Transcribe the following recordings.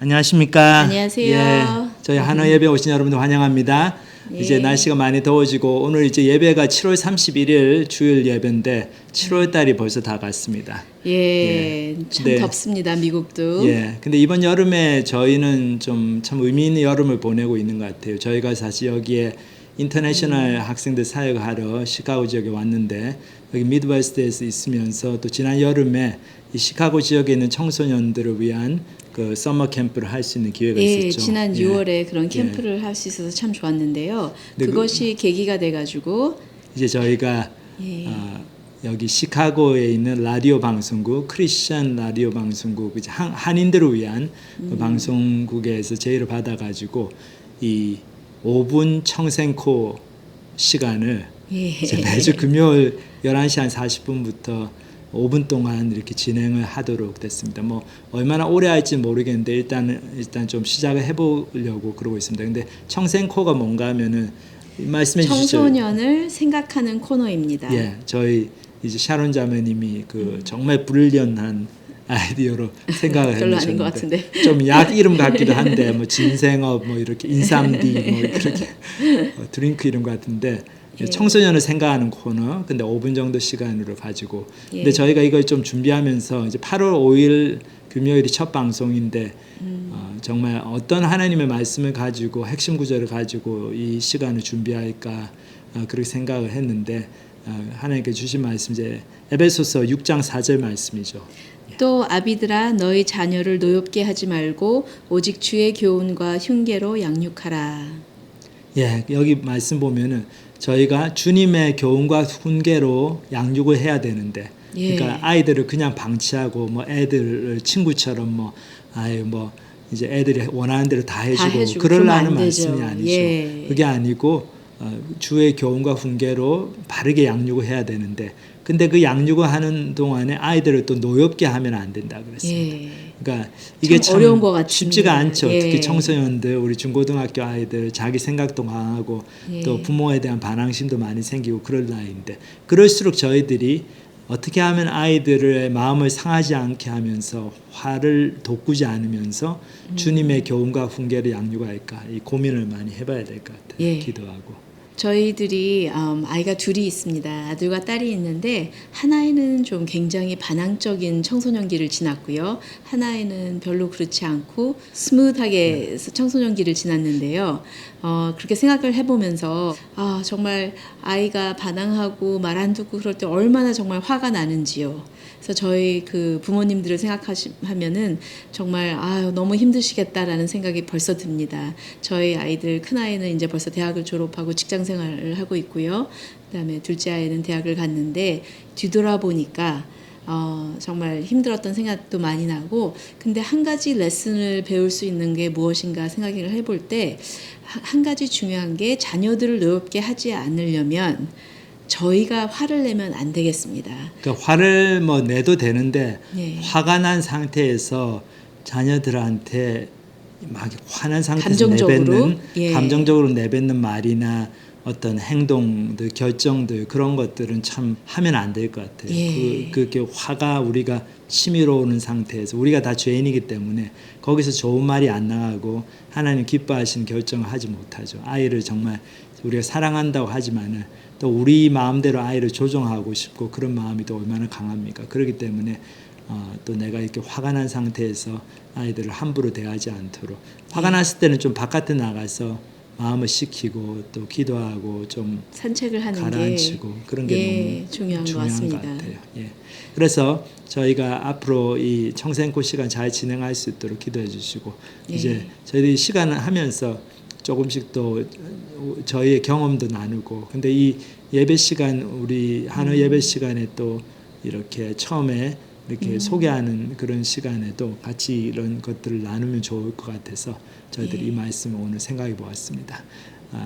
안녕하십니까? 안녕하세요. 예, 저희 한화 예배 오신 여러분들 환영합니다. 예. 이제 날씨가 많이 더워지고 오늘 이제 예배가 7월 31일 주일 예배인데 7월 달이 벌써 다 갔습니다. 예, 참 네. 덥습니다. 미국도. 예, 근데 이번 여름에 저희는 좀 참 의미 있는 여름을 보내고 있는 것 같아요. 저희가 사실 여기에 인터내셔널 학생들 사역하러 시카고 지역에 왔는데 여기 미드웨스트에서 있으면서 또 지난 여름에 이 시카고 지역에 있는 청소년들을 위한 그 서머 캠프를 할 수 있는 기회가 예, 있었죠. 지난 예. 6월에 그런 캠프를 할 수 있어서 참 좋았는데요. 네, 그것이 계기가 돼가지고 이제 저희가 예. 여기 시카고에 있는 라디오 방송국 크리스천 라디오 방송국 이제 한인들을 위한 그 방송국에서 제의를 받아가지고 이 5분 청생코 시간을 예. 이제 매주 금요일 11시 한 40분부터 5분 동안 이렇게 진행을 하도록 됐습니다. 뭐 얼마나 오래 할지 모르겠는데 일단 좀 시작을 해보려고 그러고 있습니다. 근데 청생코가 뭔가 하면은 말씀해 주시죠. 청소년을 생각하는 코너입니다. 예, 저희 이제 샤론 자매님이 그 정말 브릴리언한 아이디어로 생각을 별로 아닌 것 해주셨는데 같은데. 좀 약 이름 같기도 한데 뭐 진생업 뭐 이렇게 인삼디 뭐 그렇게 드링크 이름 같은데 예. 청소년을 생각하는 코너 근데 5분 정도 시간으로 가지고 근데 예. 저희가 이걸 좀 준비하면서 이제 8월 5일 금요일이 첫 방송인데 정말 어떤 하나님의 말씀을 가지고 핵심 구절을 가지고 이 시간을 준비할까 그렇게 생각을 했는데 하나님께 주신 말씀 이제 에베소서 6장 4절 말씀이죠. 또 아비들아 너희 자녀를 노엽게 하지 말고 오직 주의 교훈과 흉계로 양육하라. 예, 여기 말씀 보면은 저희가 주님의 교훈과 훈계로 양육을 해야 되는데, 예. 그러니까 아이들을 그냥 방치하고 뭐 애들을 친구처럼 뭐 아유 뭐 이제 애들이 원하는 대로 다 해주고 그러려는 말씀이 아니죠. 예. 그게 아니고 주의 교훈과 훈계로 바르게 양육을 해야 되는데, 근데 그 양육을 하는 동안에 아이들을 또 노엽게 하면 안 된다 그랬습니다. 예. 그러니까 이게 참 어려운 것 같습니다. 쉽지가 않죠. 예. 특히 청소년들, 우리 중고등학교 아이들 자기 생각도 강하고 예. 또 부모에 대한 반항심도 많이 생기고 그럴 나이인데 그럴수록 저희들이 어떻게 하면 아이들의 마음을 상하지 않게 하면서 화를 돋구지 않으면서 주님의 교훈과 훈계를 양육할까 이 고민을 많이 해봐야 될 것 같아요. 예. 기도하고. 저희들이 아이가 둘이 있습니다. 아들과 딸이 있는데 하나이는 좀 굉장히 반항적인 청소년기를 지났고요. 하나이는 별로 그렇지 않고 스무드하게 청소년기를 지났는데요. 그렇게 생각을 해보면서 정말 아이가 반항하고 말 안 듣고 그럴 때 얼마나 정말 화가 나는지요. 그래서 저희 그 부모님들을 생각하면은 정말 너무 힘드시겠다라는 생각이 벌써 듭니다. 저희 아이들 큰 아이는 이제 벌써 대학을 졸업하고 직장 생활을 하고 있고요. 그다음에 둘째 아이는 대학을 갔는데 뒤돌아보니까 정말 힘들었던 생각도 많이 나고 근데 한 가지 레슨을 배울 수 있는 게 무엇인가 생각을 해볼 때 한 가지 중요한 게 자녀들을 노엽게 하지 않으려면 저희가 화를 내면 안 되겠습니다. 그러니까 화를 뭐 내도 되는데 예. 화가 난 상태에서 자녀들한테 막 화난 상태에서 감정적으로? 내뱉는 예. 감정적으로 내뱉는 말이나 어떤 행동들, 결정들 그런 것들은 참 하면 안 될 것 같아요. 예. 그게 화가 우리가 치밀어 오는 상태에서 우리가 다 죄인이기 때문에 거기서 좋은 말이 안 나가고 하나님 기뻐하시는 결정을 하지 못하죠. 아이를 정말 우리가 사랑한다고 하지만은 또 우리 마음대로 아이를 조종하고 싶고 그런 마음이 또 얼마나 강합니까? 그렇기 때문에 또 내가 이렇게 화가 난 상태에서 아이들을 함부로 대하지 않도록 화가 났을 때는 좀 바깥에 나가서 마음을 식히고 또 기도하고 좀 산책을 하는 가라앉히고 그런 게 너무 중요한 것 중요한 같습니다. 것 같아요. 예. 그래서 저희가 앞으로 이 청생코 시간 잘 진행할 수 있도록 기도해 주시고 예. 이제 저희들이 시간을 하면서 조금씩 또 저희의 경험도 나누고 근데 이 예배 시간 우리 한화 예배 시간에 또 이렇게 처음에 이렇게 소개하는 그런 시간에도 같이 이런 것들을 나누면 좋을 것 같아서 저희들이 이 말씀을 오늘 생각해 보았습니다.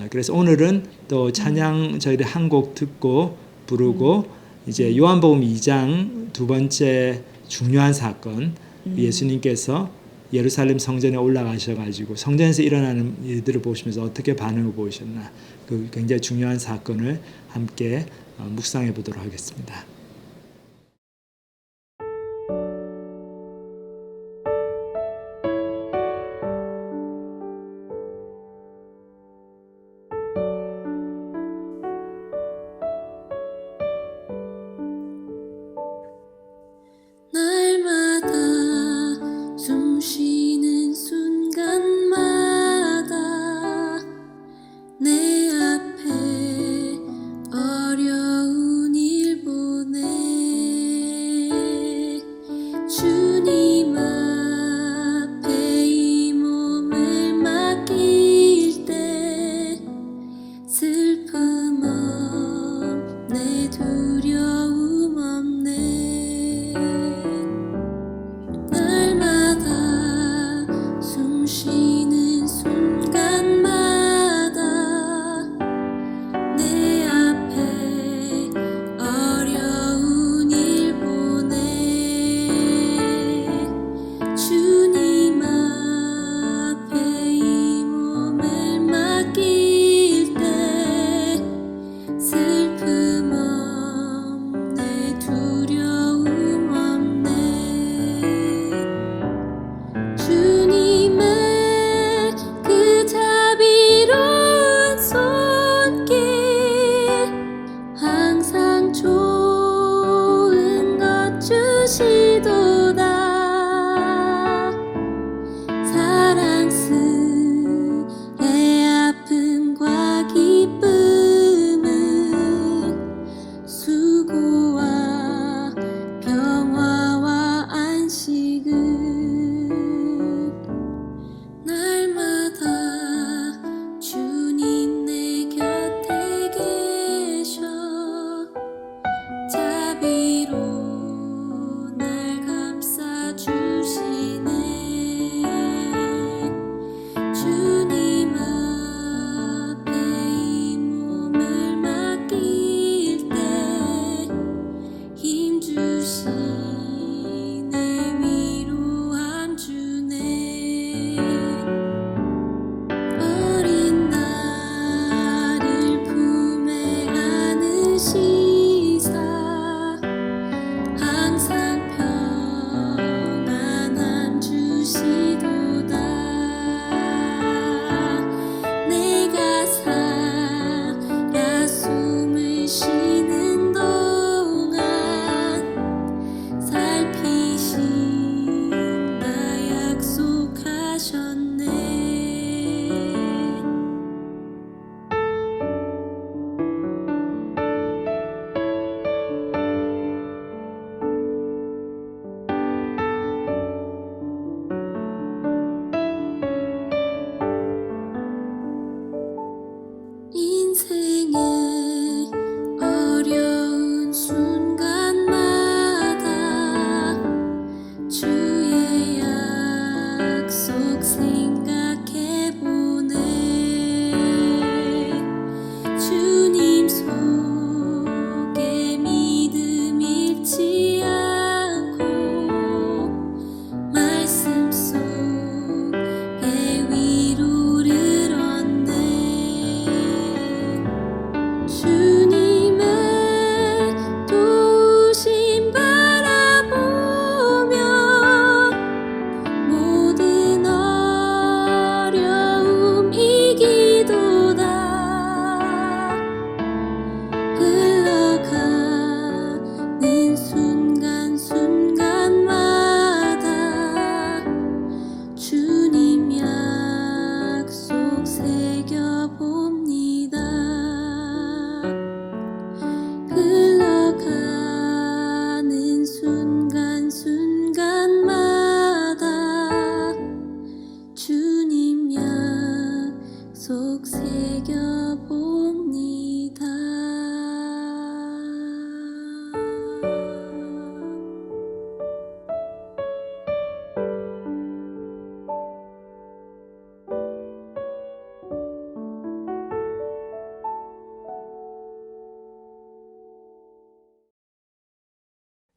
그래서 오늘은 또 찬양 저희들 한 곡 듣고 부르고 이제 요한복음 2장 두 번째 중요한 사건 예수님께서 예루살렘 성전에 올라가셔가지고 성전에서 일어나는 일들을 보시면서 어떻게 반응을 보이셨나 그 굉장히 중요한 사건을 함께 묵상해 보도록 하겠습니다.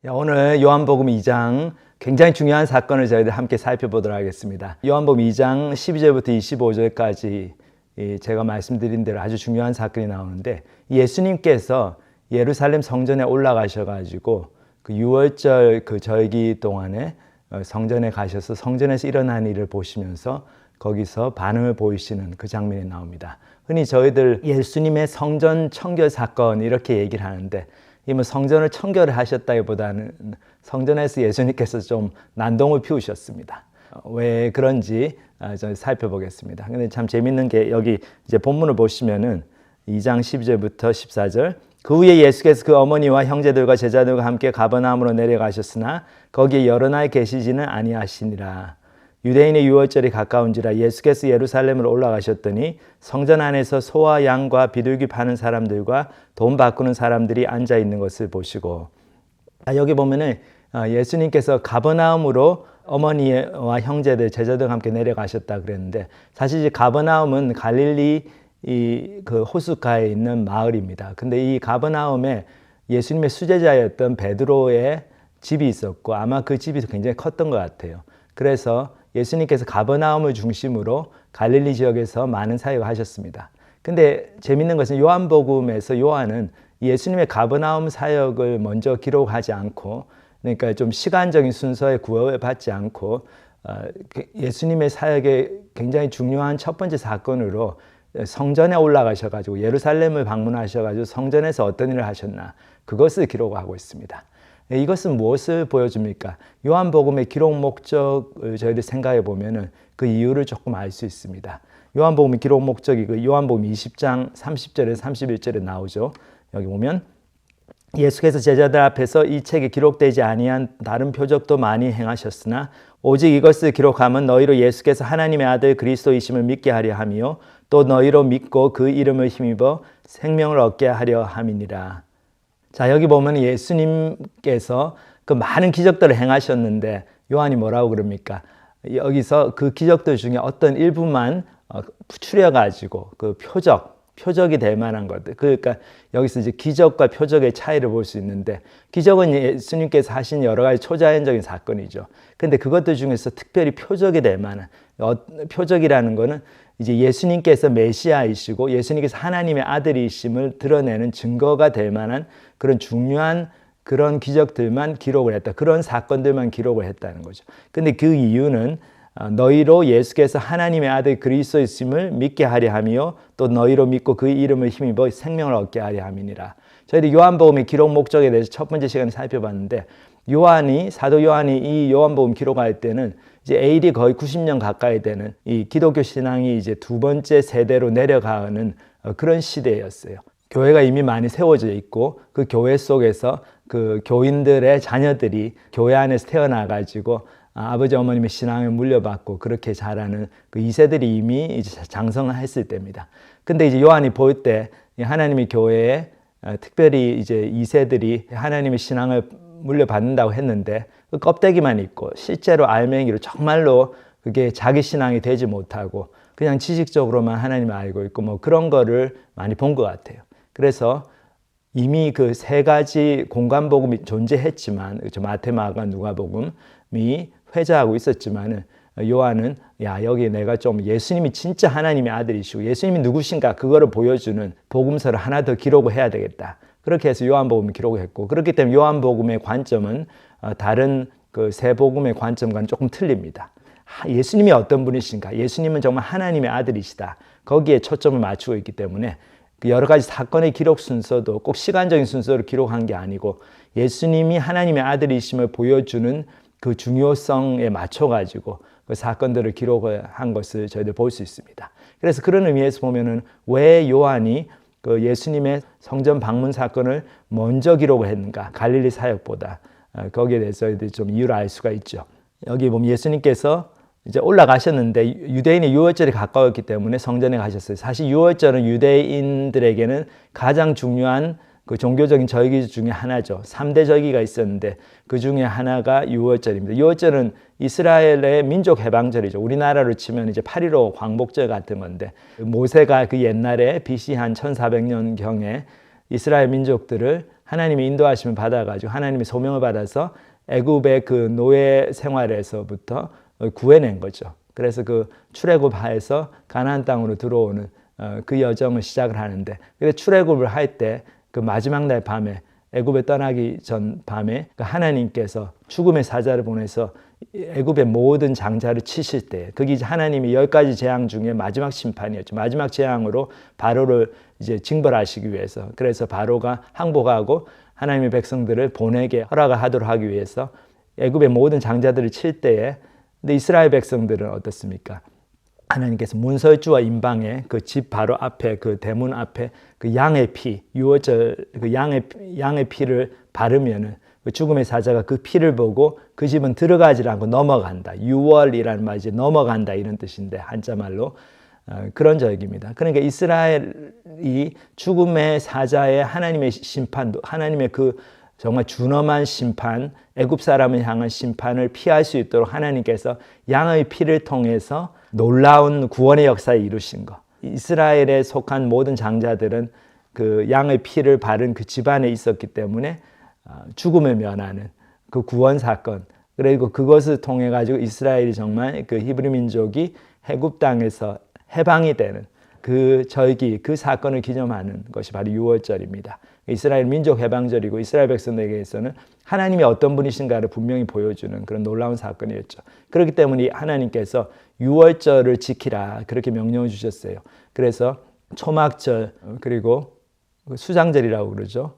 오늘 요한복음 2장 굉장히 중요한 사건을 저희들 함께 살펴보도록 하겠습니다. 요한복음 2장 12절부터 25절까지 제가 말씀드린 대로 아주 중요한 사건이 나오는데, 예수님께서 예루살렘 성전에 올라가셔가지고 그 6월절 그 절기 동안에 성전에 가셔서 성전에서 일어난 일을 보시면서 거기서 반응을 보이시는 그 장면이 나옵니다. 흔히 저희들 예수님의 성전 청결 사건 이렇게 얘기를 하는데, 이 뭐 성전을 청결을 하셨다기보다는 성전에서 예수님께서 좀 난동을 피우셨습니다. 왜 그런지 좀 살펴보겠습니다. 근데 참 재밌는 게, 여기 이제 본문을 보시면은 2장 12절부터 14절, 그 후에 예수께서 그 어머니와 형제들과 제자들과 함께 가버나움으로 내려가셨으나 거기에 여러 날 계시지는 아니하시니라. 유대인의 유월절이 가까운지라 예수께서 예루살렘으로 올라가셨더니 성전 안에서 소와 양과 비둘기 파는 사람들과 돈 바꾸는 사람들이 앉아 있는 것을 보시고, 여기 보면은 예수님께서 가버나움으로 어머니와 형제들, 제자들과 함께 내려가셨다 그랬는데, 사실 이제 가버나움은 갈릴리 그 호숫가에 있는 마을입니다. 근데 이 가버나움에 예수님의 수제자였던 베드로의 집이 있었고, 아마 그 집이 굉장히 컸던 것 같아요. 그래서 예수님께서 가버나움을 중심으로 갈릴리 지역에서 많은 사역을 하셨습니다. 근데 재밌는 것은 요한복음에서 요한은 예수님의 가버나움 사역을 먼저 기록하지 않고, 그러니까 좀 시간적인 순서에 구애받지 않고 예수님의 사역의 굉장히 중요한 첫 번째 사건으로 성전에 올라가셔가지고 예루살렘을 방문하셔가지고 성전에서 어떤 일을 하셨나, 그것을 기록하고 있습니다. 이것은 무엇을 보여줍니까? 요한복음의 기록 목적을 저희들 생각해 보면은 그 이유를 조금 알 수 있습니다. 요한복음의 기록 목적이 그 요한복음 20장 30절에서 31절에 나오죠. 여기 보면 예수께서 제자들 앞에서 이 책에 기록되지 아니한 다른 표적도 많이 행하셨으나 오직 이것을 기록하면 너희로 예수께서 하나님의 아들 그리스도이심을 믿게 하려 함이요 또 너희로 믿고 그 이름을 힘입어 생명을 얻게 하려 함이니라. 자, 여기 보면 예수님께서 그 많은 기적들을 행하셨는데 요한이 뭐라고 그럽니까? 여기서 그 기적들 중에 어떤 일부만 추려가지고 그 표적이 될 만한 것들. 그러니까 여기서 이제 기적과 표적의 차이를 볼 수 있는데, 기적은 예수님께서 하신 여러 가지 초자연적인 사건이죠. 근데 그것들 중에서 특별히 표적이 될 만한, 표적이라는 거는 이제 예수님께서 메시아이시고 예수님께서 하나님의 아들이심을 드러내는 증거가 될 만한 그런 중요한 그런 기적들만 기록을 했다. 그런 사건들만 기록을 했다는 거죠. 근데 그 이유는 너희로 예수께서 하나님의 아들 그리스도이심을 믿게 하려 함이요 또 너희로 믿고 그 이름을 힘입어 생명을 얻게 하려 함이니라. 저희들 요한복음의 기록 목적에 대해서 첫 번째 시간에 살펴봤는데, 사도 요한이 이 요한복음 기록할 때는 이제 AD 거의 90년 가까이 되는 이 기독교 신앙이 이제 두 번째 세대로 내려가는 그런 시대였어요. 교회가 이미 많이 세워져 있고 그 교회 속에서 그 교인들의 자녀들이 교회 안에서 태어나가지고 아버지 어머님의 신앙을 물려받고 그렇게 자라는 그 2세들이 이미 이제 장성했을 때입니다. 근데 이제 요한이 볼 때 하나님의 교회에 특별히 이제 2세들이 하나님의 신앙을 물려받는다고 했는데 그 껍데기만 있고 실제로 알맹이로 정말로 그게 자기 신앙이 되지 못하고 그냥 지식적으로만 하나님을 알고 있고 뭐 그런 거를 많이 본 것 같아요. 그래서 이미 그 세 가지 공관복음이 존재했지만, 마태, 마가, 누가복음이 회자하고 있었지만은 요한은 여기 내가 좀 예수님이 진짜 하나님의 아들이시고 예수님이 누구신가 그거를 보여주는 복음서를 하나 더 기록을 해야 되겠다. 그렇게 해서 요한복음을 기록을 했고, 그렇기 때문에 요한복음의 관점은 다른 그 세 복음의 관점과는 조금 틀립니다. 예수님이 어떤 분이신가? 예수님은 정말 하나님의 아들이시다. 거기에 초점을 맞추고 있기 때문에 그 여러 가지 사건의 기록 순서도 꼭 시간적인 순서로 기록한 게 아니고 예수님이 하나님의 아들이심을 보여주는 그 중요성에 맞춰가지고 그 사건들을 기록을 한 것을 저희들 볼 수 있습니다. 그래서 그런 의미에서 보면은 왜 요한이 그 예수님의 성전 방문 사건을 먼저 기록을 했는가? 갈릴리 사역보다. 거기에 대해서 저희들이 좀 이유를 알 수가 있죠. 여기 보면 예수님께서 이제 올라가셨는데 유대인의 유월절이 가까웠기 때문에 성전에 가셨어요. 사실 유월절은 유대인들에게는 가장 중요한 그 종교적인 절기 중에 하나죠. 3대 절기가 있었는데 그 중에 하나가 유월절입니다. 유월절은 이스라엘의 민족 해방절이죠. 우리나라로 치면 이제 8.15 광복절 같은 건데, 모세가 그 옛날에 BC 한 1400년경에 이스라엘 민족들을 하나님의 인도하심을 받아가지고 하나님의 소명을 받아서 애굽의 그 노예 생활에서부터 구해낸 거죠. 그래서 그 출애굽하에서 가나안 땅으로 들어오는 그 여정을 시작을 하는데, 근데 출애굽을 할 때 그 마지막 날 밤에, 애굽에 떠나기 전 밤에 하나님께서 죽음의 사자를 보내서 애굽의 모든 장자를 치실 때, 그게 이제 하나님이 10가지 재앙 중에 마지막 심판이었죠. 마지막 재앙으로 바로를 이제 징벌하시기 위해서, 그래서 바로가 항복하고 하나님의 백성들을 보내게 허락을 하도록 하기 위해서 애굽의 모든 장자들을 칠 때에, 근데 이스라엘 백성들은 어떻습니까? 하나님께서 문설주와 임방에 그 집 바로 앞에 그 대문 앞에 그 양의 피, 유월절 그 양의 피를 바르면은 그 죽음의 사자가 그 피를 보고 그 집은 들어가지 않고 넘어간다. 유월이라는 말이 이제 넘어간다 이런 뜻인데, 한자말로 그런 절기입니다. 그러니까 이스라엘이 죽음의 사자의 하나님의 심판도, 하나님의 그 정말 준엄한 심판, 애굽 사람을 향한 심판을 피할 수 있도록 하나님께서 양의 피를 통해서 놀라운 구원의 역사를 이루신 것. 이스라엘에 속한 모든 장자들은 그 양의 피를 바른 그 집안에 있었기 때문에 죽음을 면하는 그 구원 사건, 그리고 그것을 통해 가지고 이스라엘이 정말 그 히브리 민족이 애굽 땅에서 해방이 되는 그 절기, 그 사건을 기념하는 것이 바로 유월절입니다. 이스라엘 민족 해방절이고, 이스라엘 백성에게서는 하나님이 어떤 분이신가를 분명히 보여주는 그런 놀라운 사건이었죠. 그렇기 때문에 하나님께서 유월절을 지키라 그렇게 명령을 주셨어요. 그래서 초막절, 그리고 수장절이라고 그러죠.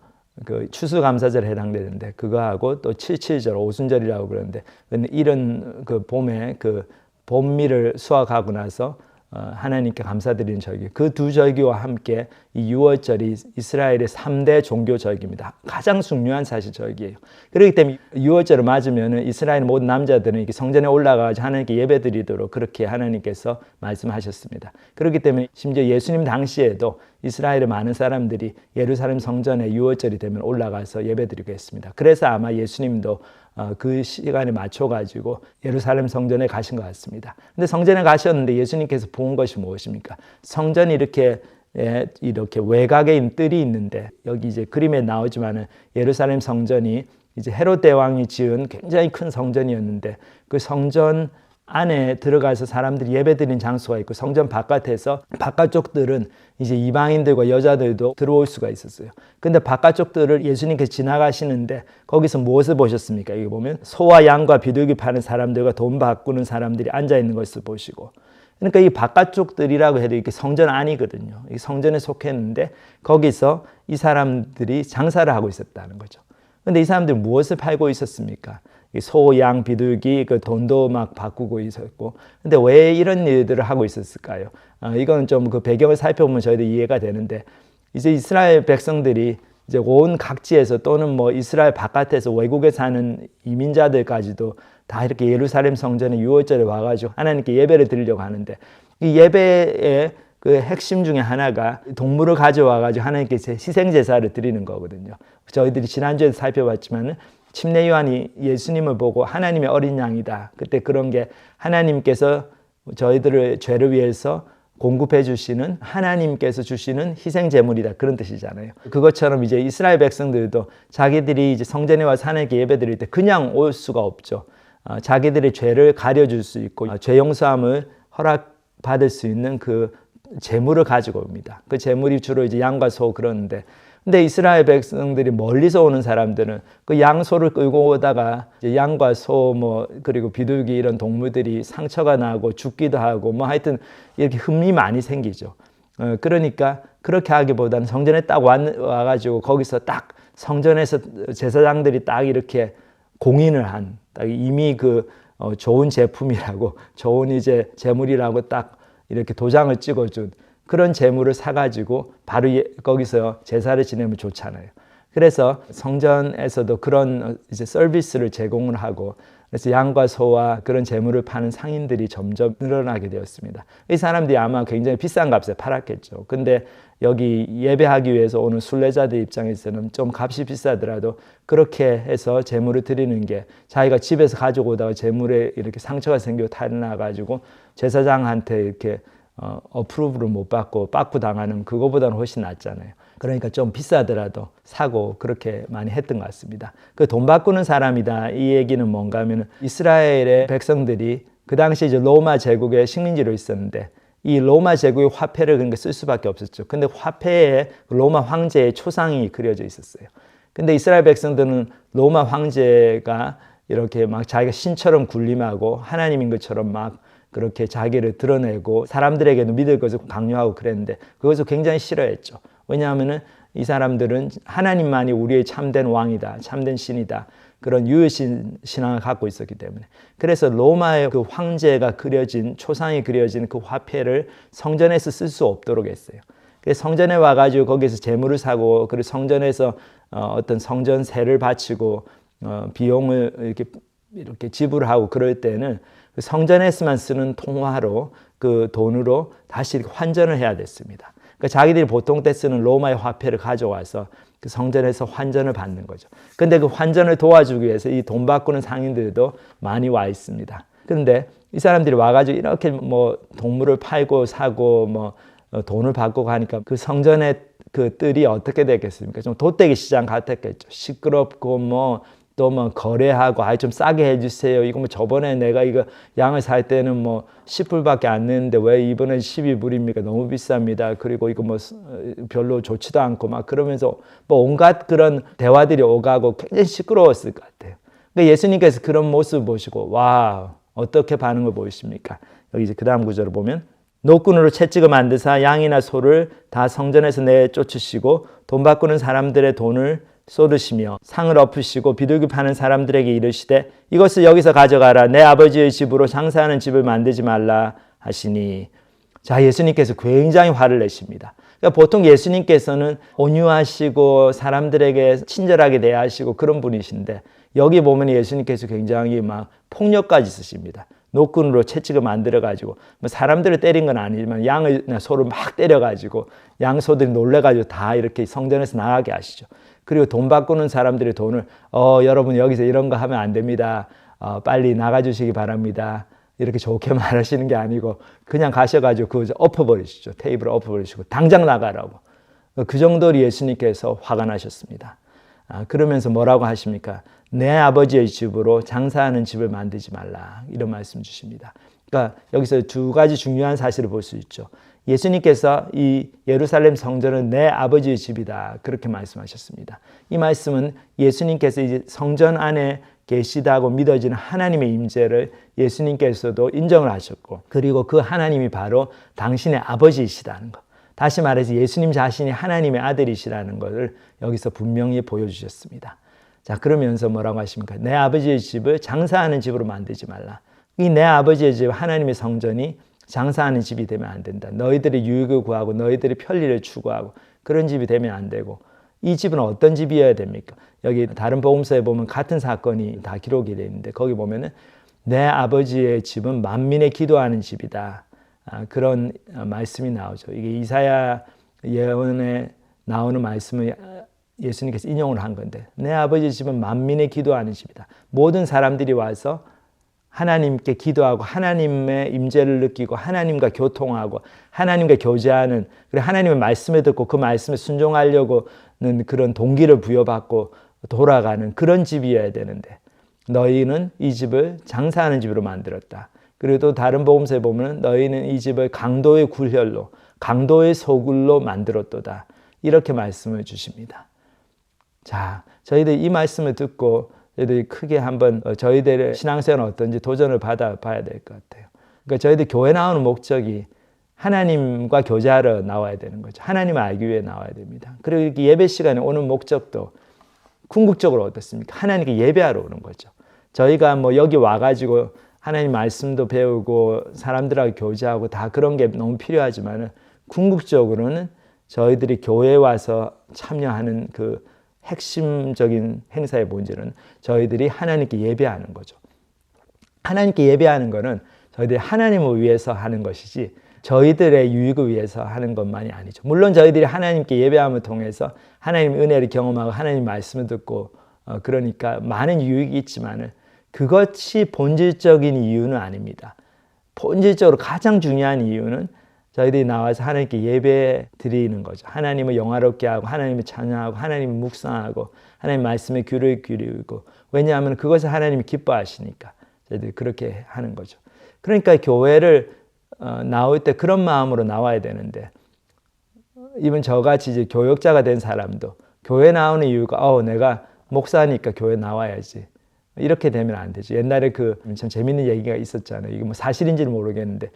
그 추수감사절에 해당되는데 그거하고 또 칠칠절, 오순절이라고 그러는데, 이런 그 봄에 그 봄밀을 수확하고 나서 하나님께 감사드리는 절기, 그 두 절기와 함께 이 유월절이 이스라엘의 3대 종교 절기입니다. 가장 중요한 사실 절기예요. 그렇기 때문에 유월절을 맞으면 이스라엘 모든 남자들은 이렇게 성전에 올라가서 하나님께 예배드리도록 그렇게 하나님께서 말씀하셨습니다. 그렇기 때문에 심지어 예수님 당시에도 이스라엘의 많은 사람들이 예루살렘 성전에 유월절이 되면 올라가서 예배드리고 했습니다. 그래서 아마 예수님도 그 시간에 맞춰가지고 예루살렘 성전에 가신 것 같습니다. 근데 성전에 가셨는데 예수님께서 본 것이 무엇입니까? 성전이 이렇게 외곽에 있는 뜰이 있는데, 여기 이제 그림에 나오지만은 예루살렘 성전이 이제 헤롯 대왕이 지은 굉장히 큰 성전이었는데, 그 성전 안에 들어가서 사람들이 예배드리는 장소가 있고, 성전 바깥에서 바깥쪽들은 이제 이방인들과 여자들도 들어올 수가 있었어요. 근데 바깥쪽들을 예수님께서 지나가시는데 거기서 무엇을 보셨습니까? 여기 보면 소와 양과 비둘기 파는 사람들과 돈 바꾸는 사람들이 앉아 있는 것을 보시고, 그러니까 이 바깥쪽들이라고 해도 이게 성전 안이거든요. 이 성전에 속했는데 거기서 이 사람들이 장사를 하고 있었다는 거죠. 근데 이 사람들이 무엇을 팔고 있었습니까? 소, 양, 비둘기, 그 돈도 막 바꾸고 있었고, 근데 왜 이런 일들을 하고 있었을까요? 이건 좀 그 배경을 살펴보면 저희도 이해가 되는데, 이제 이스라엘 백성들이 이제 온 각지에서 또는 뭐 이스라엘 바깥에서 외국에 사는 이민자들까지도 다 이렇게 예루살렘 성전에 유월절에 와가지고 하나님께 예배를 드리려고 하는데, 이 예배의 그 핵심 중에 하나가 동물을 가져와가지고 하나님께 희생 제사를 드리는 거거든요. 저희들이 지난주에 살펴봤지만은 침례 요한이 예수님을 보고 하나님의 어린 양이다. 그때 그런 게 하나님께서 저희들의 죄를 위해서 공급해 주시는, 하나님께서 주시는 희생 제물이다, 그런 뜻이잖아요. 그것처럼 이제 이스라엘 백성들도 자기들이 이제 성전에 와서 하나님께 예배드릴 때 그냥 올 수가 없죠. 자기들의 죄를 가려줄 수 있고 죄 용서함을 허락받을 수 있는 그 제물을 가지고 옵니다. 그 제물이 주로 이제 양과 소 그러는데, 근데 이스라엘 백성들이 멀리서 오는 사람들은 그 양소를 끌고 오다가 이제 양과 소 그리고 비둘기 이런 동물들이 상처가 나고 죽기도 하고 하여튼 이렇게 흠이 많이 생기죠. 그러니까 그렇게 하기보다는 성전에 딱 와가지고 거기서 딱 성전에서 제사장들이 딱 이렇게 공인을 한, 딱 이미 그 좋은 제품이라고, 좋은 이제 제물이라고 딱 이렇게 도장을 찍어준 그런 제물을 사가지고 바로 거기서 제사를 지내면 좋잖아요. 그래서 성전에서도 그런 이제 서비스를 제공을 하고, 그래서 양과 소와 그런 제물을 파는 상인들이 점점 늘어나게 되었습니다. 이 사람들이 아마 굉장히 비싼 값에 팔았겠죠. 근데 여기 예배하기 위해서 오는 순례자들 입장에서는 좀 값이 비싸더라도 그렇게 해서 제물을 드리는 게, 자기가 집에서 가지고 오다가 제물에 이렇게 상처가 생기고 탈이 나가지고 제사장한테 이렇게 어프로브를 못 받고 빠꾸 당하는 그거보다는 훨씬 낫잖아요. 그러니까 좀 비싸더라도 사고 그렇게 많이 했던 것 같습니다. 그 돈 바꾸는 사람이다. 이 얘기는 뭔가 하면 이스라엘의 백성들이 그 당시 이제 로마 제국의 식민지로 있었는데 이 로마 제국의 화폐를 그러니까 쓸 수밖에 없었죠. 근데 화폐에 로마 황제의 초상이 그려져 있었어요. 근데 이스라엘 백성들은 로마 황제가 이렇게 막 자기가 신처럼 군림하고 하나님인 것처럼 막 그렇게 자기를 드러내고 사람들에게도 믿을 것을 강요하고 그랬는데 그것을 굉장히 싫어했죠. 왜냐하면은 이 사람들은 하나님만이 우리의 참된 왕이다, 참된 신이다. 그런 유효신 신앙을 갖고 있었기 때문에. 그래서 로마의 그 황제가 그려진, 초상이 그려진 그 화폐를 성전에서 쓸 수 없도록 했어요. 그래서 성전에 와가지고 거기서 재물을 사고, 그리고 성전에서 어떤 성전세를 바치고, 비용을 이렇게 지불하고 그럴 때는 그 성전에서만 쓰는 통화로 그 돈으로 다시 환전을 해야 됐습니다. 그러니까 자기들이 보통 때 쓰는 로마의 화폐를 가져와서 그 성전에서 환전을 받는 거죠. 근데 그 환전을 도와주기 위해서 이 돈 바꾸는 상인들도 많이 와 있습니다. 그런데 이 사람들이 와가지고 이렇게 뭐 동물을 팔고 사고 뭐 돈을 받고 하니까 그 성전의 그 뜰이 어떻게 되겠습니까? 좀 돗대기 시장 같았겠죠. 시끄럽고 또 거래하고 좀 싸게 해주세요. 이거 저번에 내가 이거 양을 살 때는 10불밖에 안 냈는데 왜 이번엔 12불입니까? 너무 비쌉니다. 그리고 이거 별로 좋지도 않고 막 그러면서 온갖 그런 대화들이 오가고 굉장히 시끄러웠을 것 같아요. 그러니까 예수님께서 그런 모습을 보시고 와 어떻게 반응을 보이십니까? 여기 이제 그 다음 구절을 보면 노끈으로 채찍을 만드사 양이나 소를 다 성전에서 내쫓으시고 돈 바꾸는 사람들의 돈을 쏟으시며 상을 엎으시고 비둘기 파는 사람들에게 이르시되 이것을 여기서 가져가라. 내 아버지의 집으로 장사하는 집을 만들지 말라 하시니. 자, 예수님께서 굉장히 화를 내십니다. 그러니까 보통 예수님께서는 온유하시고 사람들에게 친절하게 대하시고 그런 분이신데 여기 보면 예수님께서 굉장히 막 폭력까지 쓰십니다. 노끈으로 채찍을 만들어가지고 사람들을 때린 건 아니지만 양이나 소를 막 때려가지고 양소들이 놀래가지고 다 이렇게 성전에서 나가게 하시죠. 그리고 돈 바꾸는 사람들의 돈을 여러분 여기서 이런 거 하면 안 됩니다. 빨리 나가주시기 바랍니다. 이렇게 좋게 말하시는 게 아니고 그냥 가셔가지고 그거 엎어버리시죠. 테이블을 엎어버리시고 당장 나가라고. 그 정도로 예수님께서 화가 나셨습니다. 그러면서 뭐라고 하십니까? 내 아버지의 집으로 장사하는 집을 만들지 말라. 이런 말씀 주십니다. 그러니까 여기서 두 가지 중요한 사실을 볼 수 있죠. 예수님께서 이 예루살렘 성전은 내 아버지의 집이다. 그렇게 말씀하셨습니다. 이 말씀은 예수님께서 이제 성전 안에 계시다고 믿어지는 하나님의 임재를 예수님께서도 인정을 하셨고 그리고 그 하나님이 바로 당신의 아버지이시다는 것. 다시 말해서 예수님 자신이 하나님의 아들이시라는 것을 여기서 분명히 보여주셨습니다. 자, 그러면서 뭐라고 하십니까? 내 아버지의 집을 장사하는 집으로 만들지 말라. 이 내 아버지의 집, 하나님의 성전이 장사하는 집이 되면 안 된다. 너희들의 유익을 구하고 너희들의 편리를 추구하고 그런 집이 되면 안 되고 이 집은 어떤 집이어야 됩니까? 여기 다른 복음서에 보면 같은 사건이 다 기록이 되어 있는데 거기 보면은 내 아버지의 집은 만민의 기도하는 집이다. 그런 말씀이 나오죠. 이게 이사야 예언에 나오는 말씀을 예수님께서 인용을 한 건데 내 아버지의 집은 만민의 기도하는 집이다. 모든 사람들이 와서 하나님께 기도하고 하나님의 임재를 느끼고 하나님과 교통하고 하나님과 교제하는 그리고 하나님의 말씀을 듣고 그 말씀에 순종하려고는 그런 동기를 부여받고 돌아가는 그런 집이어야 되는데 너희는 이 집을 장사하는 집으로 만들었다. 그리고 또 다른 복음서에 보면 너희는 이 집을 강도의 굴혈로 강도의 소굴로 만들었도다. 이렇게 말씀을 주십니다. 자, 저희들 이 말씀을 듣고 저희들이 크게 한번 저희들의 신앙생활은 어떤지 도전을 받아봐야 될 것 같아요. 그러니까 저희들 교회 나오는 목적이 하나님과 교제하러 나와야 되는 거죠. 하나님을 알기 위해 나와야 됩니다. 그리고 예배 시간에 오는 목적도 궁극적으로 어떻습니까? 하나님께 예배하러 오는 거죠. 저희가 여기 와가지고 하나님 말씀도 배우고 사람들하고 교제하고 다 그런 게 너무 필요하지만 궁극적으로는 저희들이 교회에 와서 참여하는 그 핵심적인 행사의 본질은 저희들이 하나님께 예배하는 거죠. 하나님께 예배하는 것은 저희들이 하나님을 위해서 하는 것이지 저희들의 유익을 위해서 하는 것만이 아니죠. 물론 저희들이 하나님께 예배함을 통해서 하나님의 은혜를 경험하고 하나님 말씀을 듣고 그러니까 많은 유익이 있지만 그것이 본질적인 이유는 아닙니다. 본질적으로 가장 중요한 이유는 저희들이 나와서 하나님께 예배 드리는 거죠. 하나님을 영화롭게 하고 하나님을 찬양하고 하나님을 묵상하고 하나님 말씀에 귀를 기울이고 왜냐하면 그것을 하나님이 기뻐하시니까 저희들이 그렇게 하는 거죠. 그러니까 교회를 나올 때 그런 마음으로 나와야 되는데 이번 저같이 이제 교역자가 된 사람도 교회 나오는 이유가 내가 목사니까 교회 나와야지 이렇게 되면 안 되죠. 옛날에 참 재밌는 얘기가 있었잖아요. 이게 뭐 사실인지는 모르겠는데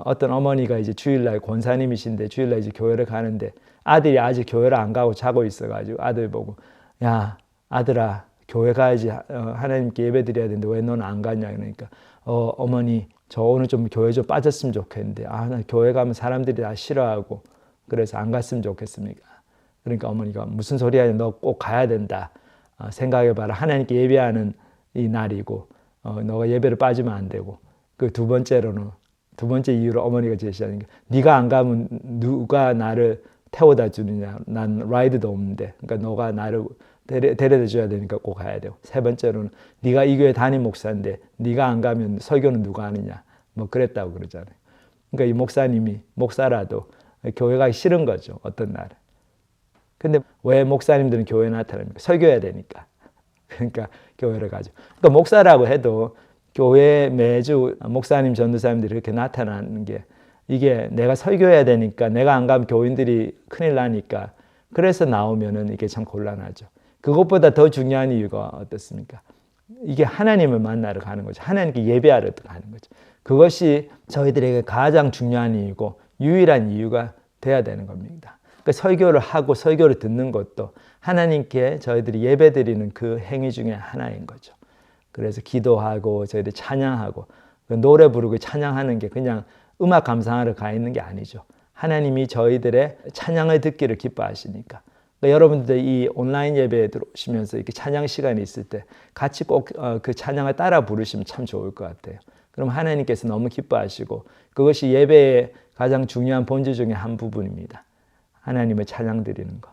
어떤 어머니가 이제 주일날 권사님이신데 주일날 이제 교회를 가는데 아들이 아직 교회를 안 가고 자고 있어가지고 아들 보고 야 아들아 교회 가야지 하나님께 예배 드려야 되는데 왜 너는 안 가냐 그러니까 어머니 저 오늘 좀 교회 좀 빠졌으면 좋겠는데 나 교회 가면 사람들이 다 싫어하고 그래서 안 갔으면 좋겠습니까? 그러니까 어머니가 무슨 소리야 너 꼭 가야 된다. 생각해봐라 하나님께 예배하는 이 날이고 너가 예배를 빠지면 안 되고 그 두 번째 이유로 어머니가 제시하는 게 네가 안 가면 누가 나를 태워다 주느냐 난 라이드도 없는데 그러니까 너가 나를 데려다 줘야 되니까 꼭 가야 되고 세 번째로는 네가 이 교회 담임 목사인데 네가 안 가면 설교는 누가 하느냐 뭐 그랬다고 그러잖아요. 그러니까 이 목사님이 목사라도 교회 가기 싫은 거죠 어떤 날은. 근데 왜 목사님들은 교회에 나타납니까? 설교해야 되니까. 그러니까 교회를 가죠. 그러니까 목사라고 해도 교회 매주 목사님, 전도사님들이 이렇게 나타나는 게 이게 내가 설교해야 되니까 내가 안 가면 교인들이 큰일 나니까 그래서 나오면은 이게 참 곤란하죠. 그것보다 더 중요한 이유가 어떻습니까? 이게 하나님을 만나러 가는 거죠. 하나님께 예배하러 가는 거죠. 그것이 저희들에게 가장 중요한 이유고 유일한 이유가 돼야 되는 겁니다. 그러니까 설교를 하고 설교를 듣는 것도 하나님께 저희들이 예배드리는 그 행위 중에 하나인 거죠. 그래서 기도하고 저희들 찬양하고 노래 부르고 찬양하는 게 그냥 음악 감상하러 가 있는 게 아니죠. 하나님이 저희들의 찬양을 듣기를 기뻐하시니까. 그러니까 여러분들 이 온라인 예배에 들어오시면서 이렇게 찬양 시간이 있을 때 같이 꼭 그 찬양을 따라 부르시면 참 좋을 것 같아요. 그럼 하나님께서 너무 기뻐하시고 그것이 예배의 가장 중요한 본질 중에 한 부분입니다. 하나님을 찬양 드리는 거.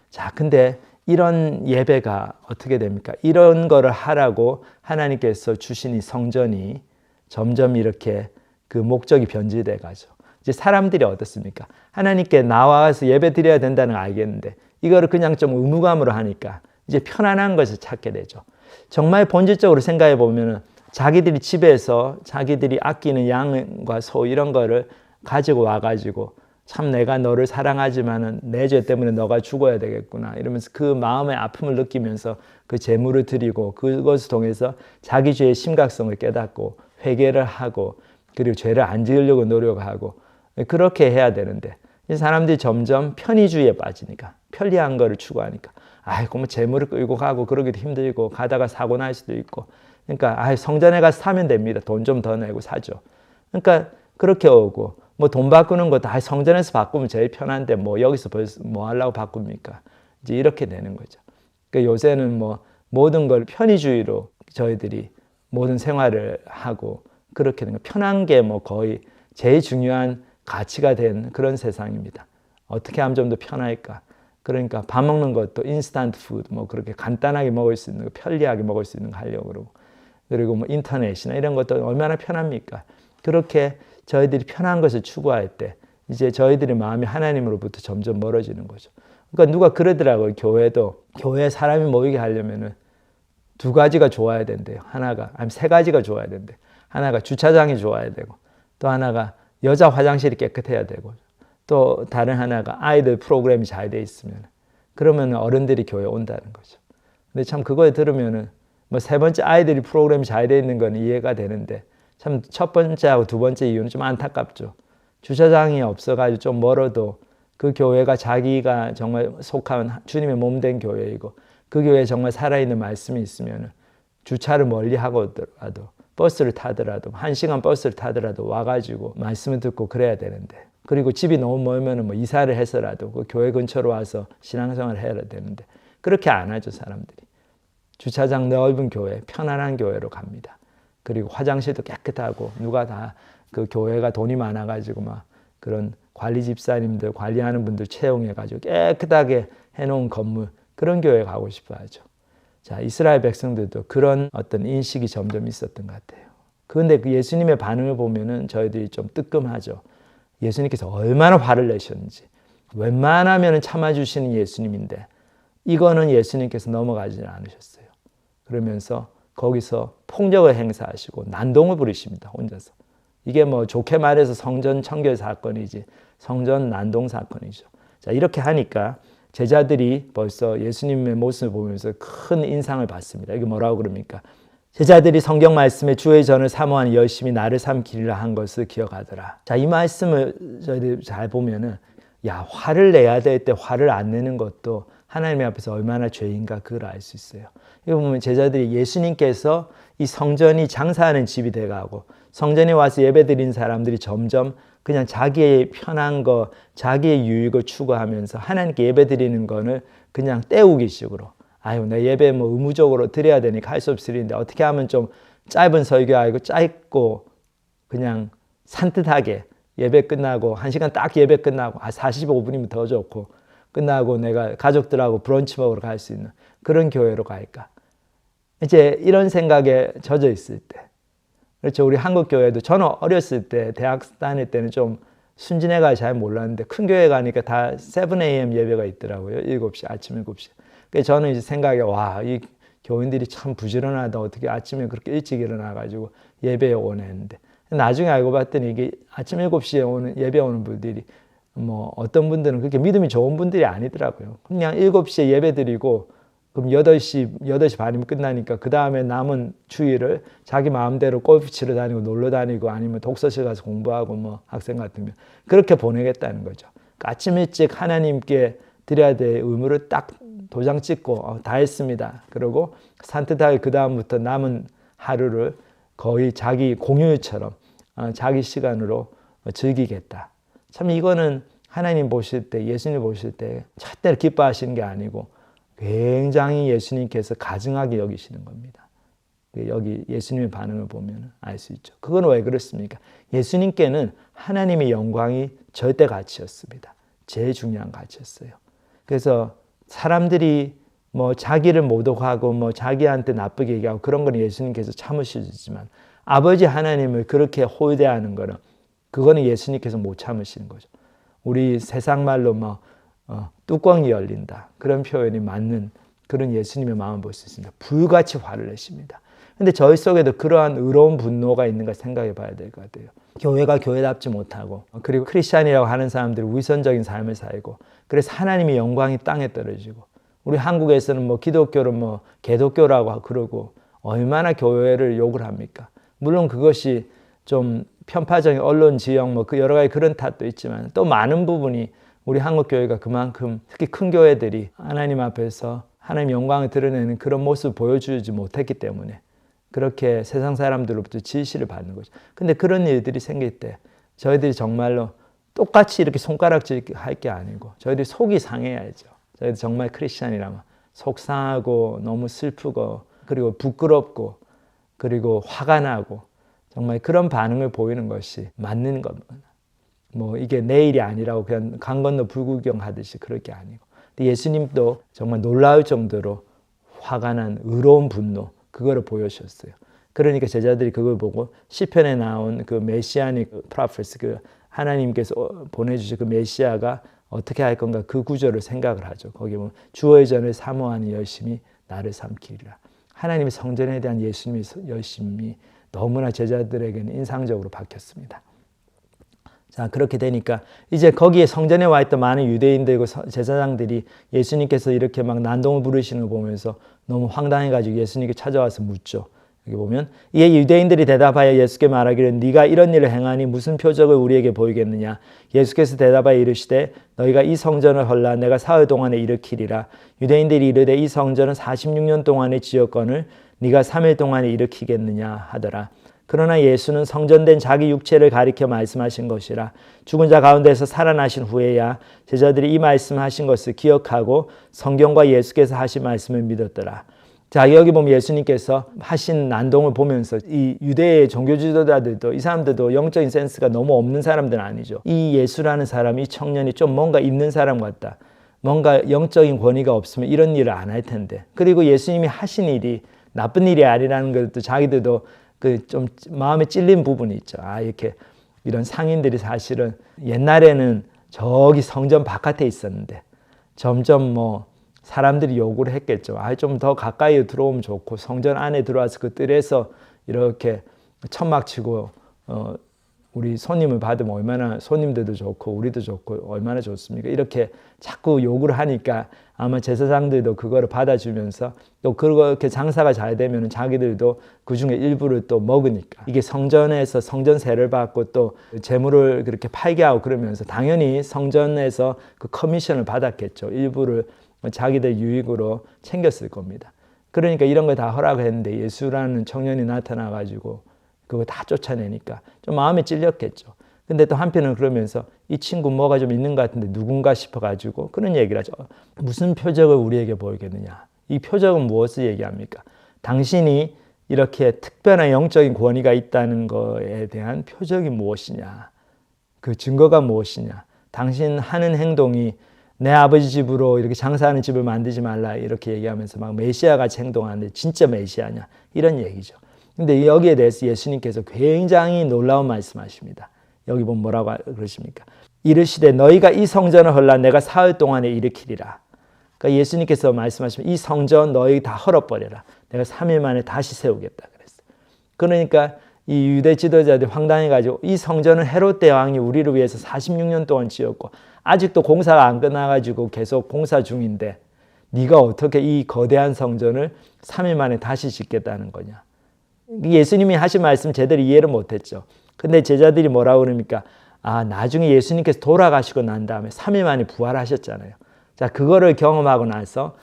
자, 근데 이런 예배가 어떻게 됩니까? 이런 거를 하라고 하나님께서 주신 이 성전이 점점 이렇게 그 목적이 변질돼 가죠. 이제 사람들이 어떻습니까? 하나님께 나와서 예배 드려야 된다는 걸 알겠는데 이거를 그냥 좀 의무감으로 하니까 이제 편안한 것을 찾게 되죠. 정말 본질적으로 생각해 보면은 자기들이 집에서 자기들이 아끼는 양과 소 이런 거를 가지고 와가지고 참 내가 너를 사랑하지만은 내 죄 때문에 너가 죽어야 되겠구나 이러면서 그 마음의 아픔을 느끼면서 그 제물을 드리고 그것을 통해서 자기 죄의 심각성을 깨닫고 회개를 하고 그리고 죄를 안 지으려고 노력하고 그렇게 해야 되는데 이 사람들이 점점 편의주의에 빠지니까 편리한 거를 추구하니까 아이고 뭐 제물을 끌고 가고 그러기도 힘들고 가다가 사고 날 수도 있고 그러니까 성전에 가서 사면 됩니다. 돈 좀 더 내고 사죠. 그러니까 그렇게 오고 뭐 돈 바꾸는 거 다 성전에서 바꾸면 제일 편한데 뭐 여기서 벌써 뭐 하려고 바꿉니까? 이제 이렇게 되는 거죠. 그러니까 요새는 뭐 모든 걸 편의주의로 저희들이 모든 생활을 하고 그렇게 되는 거 편한 게 뭐 거의 제일 중요한 가치가 된 그런 세상입니다. 어떻게 하면 좀 더 편할까? 그러니까 밥 먹는 것도 인스턴트 푸드 뭐 그렇게 간단하게 먹을 수 있는 거 편리하게 먹을 수 있는 거 하려고 그러고 그리고 뭐 인터넷이나 이런 것도 얼마나 편합니까? 그렇게 저희들이 편한 것을 추구할 때 이제 저희들의 마음이 하나님으로부터 점점 멀어지는 거죠. 그러니까 누가 그러더라고요. 교회에 사람이 모이게 하려면은 두 가지가 좋아야 된대요. 하나가 아니 세 가지가 좋아야 된대. 하나가 주차장이 좋아야 되고 또 하나가 여자 화장실이 깨끗해야 되고 또 다른 하나가 아이들 프로그램이 잘 돼 있으면 그러면 어른들이 교회에 온다는 거죠. 근데 참 그걸 들으면은 뭐 세 번째 아이들이 프로그램이 잘 돼 있는 건 이해가 되는데 참 첫 번째하고 두 번째 이유는 좀 안타깝죠. 주차장이 없어가지고 좀 멀어도 그 교회가 자기가 정말 속한 주님의 몸된 교회이고 그 교회에 정말 살아있는 말씀이 있으면 주차를 멀리 하고라도 버스를 타더라도 1시간 버스를 타더라도 와가지고 말씀을 듣고 그래야 되는데 그리고 집이 너무 멀면 뭐 이사를 해서라도 그 교회 근처로 와서 신앙생활을 해야 되는데 그렇게 안 하죠 사람들이. 주차장 넓은 교회, 편안한 교회로 갑니다. 그리고 화장실도 깨끗하고 누가 다 그 교회가 돈이 많아가지고 막 그런 관리 집사님들 관리하는 분들 채용해가지고 깨끗하게 해놓은 건물 그런 교회 가고 싶어 하죠. 자, 이스라엘 백성들도 그런 어떤 인식이 점점 있었던 것 같아요. 그런데 그 예수님의 반응을 보면은 저희들이 좀 뜨끔하죠. 예수님께서 얼마나 화를 내셨는지, 웬만하면 참아주시는 예수님인데 이거는 예수님께서 넘어가지는 않으셨어요. 그러면서 거기서 폭력을 행사하시고 난동을 부리십니다. 혼자서. 이게 뭐 좋게 말해서 성전 청결 사건이지 성전 난동 사건이죠. 자, 이렇게 하니까 제자들이 벌써 예수님의 모습을 보면서 큰 인상을 받습니다. 이게 뭐라고 그럽니까? 제자들이 성경 말씀에 주의 전을 사모하니 열심히 나를 삼키리라 한 것을 기억하더라. 자, 이 말씀을 저희들 잘 보면은 야, 화를 내야 될 때 화를 안 내는 것도 하나님 앞에서 얼마나 죄인가 그걸 알 수 있어요. 이거 보면 제자들이 예수님께서 이 성전이 장사하는 집이 돼가고 성전에 와서 예배드린 사람들이 점점 그냥 자기의 편한 거, 자기의 유익을 추구하면서 하나님께 예배드리는 거를 그냥 때우기식으로 아유, 내 예배 뭐 의무적으로 드려야 되니까 할 수 없으리는데 어떻게 하면 좀 짧은 설교하고 짧고 그냥 산뜻하게 예배 끝나고 1시간 딱 예배 끝나고 45분이면 더 좋고 끝나고 내가 가족들하고 브런치 먹으러 갈 수 있는 그런 교회로 갈까? 이제 이런 생각에 젖어 있을 때 그렇죠. 우리 한국 교회도 저는 어렸을 때 대학 다닐 때는 좀 순진해가 잘 몰랐는데 큰 교회 가니까 다 7am 예배가 있더라고요. 7시, 아침 7시. 그래서 저는 이제 생각에 와, 이 교인들이 참 부지런하다. 어떻게 아침에 그렇게 일찍 일어나가지고 예배에 오네 했는데 나중에 알고 봤더니 이게 아침 7시에 오는 예배 오는 분들이 뭐 어떤 분들은 그렇게 믿음이 좋은 분들이 아니더라고요. 그냥 7시에 예배 드리고 그럼 8시 반이면 끝나니까 그 다음에 남은 주일을 자기 마음대로 골프 치러 다니고 놀러 다니고 아니면 독서실 가서 공부하고 뭐 학생 같으면 그렇게 보내겠다는 거죠. 그러니까 아침 일찍 하나님께 드려야 될 의무를 딱 도장 찍고 다 했습니다. 그리고 산뜻하게 그 다음부터 남은 하루를 거의 자기 공휴일처럼 자기 시간으로 즐기겠다. 참 이거는 하나님 보실 때 예수님 보실 때 절대로 기뻐하시는 게 아니고 굉장히 예수님께서 가증하게 여기시는 겁니다. 여기 예수님의 반응을 보면 알 수 있죠. 그건 왜 그렇습니까? 예수님께는 하나님의 영광이 절대 가치였습니다. 제일 중요한 가치였어요. 그래서 사람들이 뭐 자기를 모독하고 뭐 자기한테 나쁘게 얘기하고 그런 건 예수님께서 참으시지만 아버지 하나님을 그렇게 홀대하는 거는 그거는 예수님께서 못 참으시는 거죠. 우리 세상 말로 뭐 뚜껑이 열린다. 그런 표현이 맞는 그런 예수님의 마음을 볼 수 있습니다. 불같이 화를 내십니다. 근데 저희 속에도 그러한 의로운 분노가 있는가 생각해 봐야 될 것 같아요. 교회가 교회답지 못하고 그리고 크리스찬이라고 하는 사람들이 위선적인 삶을 살고 그래서 하나님의 영광이 땅에 떨어지고 우리 한국에서는 뭐 기독교를 뭐 개독교라고 그러고 얼마나 교회를 욕을 합니까? 물론 그것이 좀 편파적인 언론 지형 뭐 그 여러 가지 그런 탓도 있지만 또 많은 부분이 우리 한국 교회가 그만큼 특히 큰 교회들이 하나님 앞에서 하나님 영광을 드러내는 그런 모습을 보여주지 못했기 때문에 그렇게 세상 사람들로부터 지시를 받는 거죠. 근데 그런 일들이 생길 때 저희들이 정말로 똑같이 이렇게 손가락질 할 게 아니고 저희들이 속이 상해야죠. 저희들 정말 크리스찬이라면 속상하고 너무 슬프고 그리고 부끄럽고 그리고 화가 나고 정말 그런 반응을 보이는 것이 맞는 겁니다. 뭐 이게 내 일이 아니라고 그냥 강 건너 불구경하듯이 그럴 게 아니고 예수님도 정말 놀라울 정도로 화가 난 의로운 분노 그거를 보여주셨어요. 그러니까 제자들이 그걸 보고 시편에 나온 그 메시아닉 프로페스 그 하나님께서 보내주신 그 메시아가 어떻게 할 건가 그 구절을 생각을 하죠. 거기 보면 주의 전을 사모하니 열심히 나를 삼키리라. 하나님의 성전에 대한 예수님의 열심이 너무나 제자들에게는 인상적으로 박혔습니다. 자, 그렇게 되니까 이제 거기에 성전에 와 있던 많은 유대인들과 제사장들이 예수님께서 이렇게 막 난동을 부르시는 걸 보면서 너무 황당해가지고 예수님께 찾아와서 묻죠. 여기 보면 이에 유대인들이 대답하여 예수께 말하기를 네가 이런 일을 행하니 무슨 표적을 우리에게 보이겠느냐. 예수께서 대답하여 이르시되 너희가 이 성전을 헐라 내가 사흘 동안에 일으키리라. 유대인들이 이르되 이 성전은 46년 동안에 지었거늘 네가 3일 동안에 일으키겠느냐 하더라. 그러나 예수는 성전된 자기 육체를 가리켜 말씀하신 것이라. 죽은 자 가운데서 살아나신 후에야 제자들이 이 말씀하신 것을 기억하고 성경과 예수께서 하신 말씀을 믿었더라. 자, 여기 보면 예수님께서 하신 난동을 보면서 이 유대의 종교 지도자들도 이 사람들도 영적인 센스가 너무 없는 사람들은 아니죠. 이 예수라는 사람, 이 청년이 좀 뭔가 있는 사람 같다. 뭔가 영적인 권위가 없으면 이런 일을 안 할 텐데. 그리고 예수님이 하신 일이 나쁜 일이 아니라는 것도 자기들도 그 좀 마음에 찔린 부분이 있죠. 아, 이렇게 이런 상인들이 사실은 옛날에는 저기 성전 바깥에 있었는데 점점 뭐 사람들이 요구를 했겠죠. 좀 더 가까이 들어오면 좋고 성전 안에 들어와서 그 뜰에서 이렇게 천막 치고 우리 손님을 받으면 얼마나 손님들도 좋고 우리도 좋고 얼마나 좋습니까? 이렇게 자꾸 요구를 하니까 아마 제사장들도 그거를 받아주면서 또 그렇게 장사가 잘 되면 자기들도 그 중에 일부를 또 먹으니까 이게 성전에서 성전세를 받고 또 재물을 그렇게 팔게 하고 그러면서 당연히 성전에서 그 커미션을 받았겠죠. 일부를 자기들 유익으로 챙겼을 겁니다. 그러니까 이런 거 다 허락을 했는데 예수라는 청년이 나타나가지고 그거 다 쫓아내니까 좀 마음에 찔렸겠죠. 근데 또 한편은 그러면서 이 친구 뭐가 좀 있는 것 같은데 누군가 싶어가지고 그런 얘기를 하죠. 무슨 표적을 우리에게 보이겠느냐. 이 표적은 무엇을 얘기합니까? 당신이 이렇게 특별한 영적인 권위가 있다는 것에 대한 표적이 무엇이냐. 그 증거가 무엇이냐. 당신 하는 행동이 내 아버지 집으로 이렇게 장사하는 집을 만들지 말라 이렇게 얘기하면서 막 메시아같이 행동하는데 진짜 메시아냐. 이런 얘기죠. 근데 여기에 대해서 예수님께서 굉장히 놀라운 말씀하십니다. 여기 보면 뭐라고 그러십니까? 이르시되 너희가 이 성전을 헐라 내가 사흘 동안에 일으키리라. 그러니까 예수님께서 말씀하시면 이 성전 너희 다 헐어버려라. 내가 3일 만에 다시 세우겠다 그랬어요. 그러니까 이 유대 지도자들이 황당해가지고 이 성전은 헤롯 대왕이 우리를 위해서 46년 동안 지었고 아직도 공사가 안 끝나가지고 계속 공사 중인데 네가 어떻게 이 거대한 성전을 3일 만에 다시 짓겠다는 거냐. 예수님이 하신 말씀 제대로 이해를 못했죠. 근데 제자들이 뭐라고 그럽니까? 나중에 예수님께서 돌아가시고 난 다음에 3일 만에 부활하셨잖아요. 자, 그거를 경험하고 나서